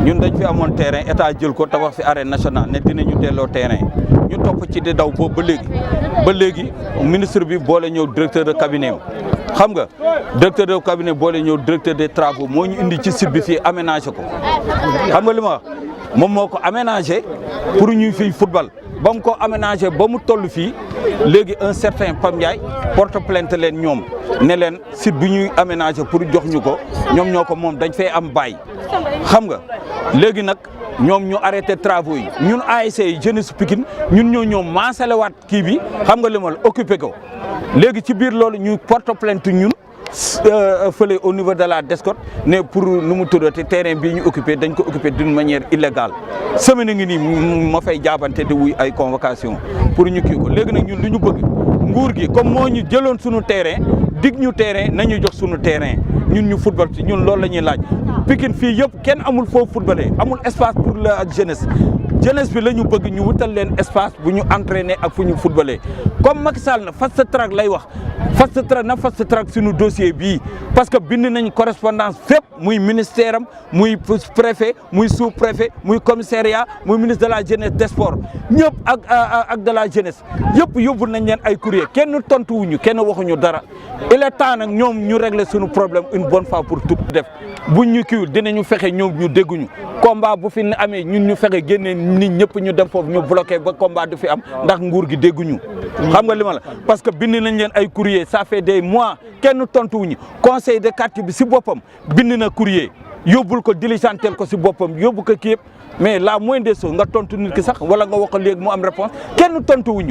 ñun dañ fi amoon terrain état jël ko tabax fi arène nationale ne dinañu delloo terrain ñu topp ci di daw boobu ba léegi ministre bi boole ñëw directeur de cabinet xam nga directeur de cabinet boole ñëw directeur des travaux moo ñu indi ci site bi fii aménagé ko xam nga li ma wax moom moo ko aménagé pour ñuy fiy football ba mu ko aménagé ba mu toll fii léegi un certain Pam Ndiaye porte plainte leen ñoom ne leen site bi ñuy aménagé pour jox ñu ko ñoom ñoo ko moom dañ fay am bail xam nga léegi nag ñoom ñu arrêté travaux yi ñun ASC yi jeunesse Pikine ñun ñoo ñëw maasalewaat kii bi xam nga li ma la occupé ko léegi ci biir loolu ñu porte plainte ñun fële au niveau de la DSCOS ne pour nu mu tuddati terrain bii ñu occupé dañ ko occupé d'une manière illégale semaine ngi nii ma fay jaabante di wuy ay convocation pour ñu kii ko léegi nag ñun lu ñu bëgg nguur gi comme moo ñu jëloon suñu terrain dig ñu terrain nañu jox suñu terrain ñun ñu football ci ñun loolu la ñuy laaj Pikine fii yëpp kenn amul foofu footballé amul espace pour la jeunesse jeunesse bi la ñu bëgg ñu wutal leen espace bu ñu entraîner ak fu ñu footballé comme Macky Sall na fast track lay wax fast track na fast track suñu dossier bii parce que bind nañ correspondance fépp muy ministère am muy préfet muy sous préfet muy commissariat muy ministre de la jeunesse des sports ñëpp ak de la jeunesse yëpp yóbbu nañ leen ay courrier kenn tontuwuñu kenn waxuñu dara il est temps nag ñoom ñu régler suñu problème une bonne fois pour tout def buñ ñu kiiwul dinañu fexe ñoom ñu dégguñu combat bu fi amee ñun ñu fexe génnee nit ñëpp ñu dem foofu ñu bloqué ba combat du fi am ndax nguur gi dégguñu xam nga li ma la parce que bind nañ leen ay courrier ça fait des mois kenn tontuwuñu conseil de quartier bi si boppam bind na courrier yóbbul ko diligentel ko si boppam yóbbu ko kii yëpp mais la moindre des choses nga tontu nit ki sax wala nga wax ko léegi mu am réponse kenn tontuwuñu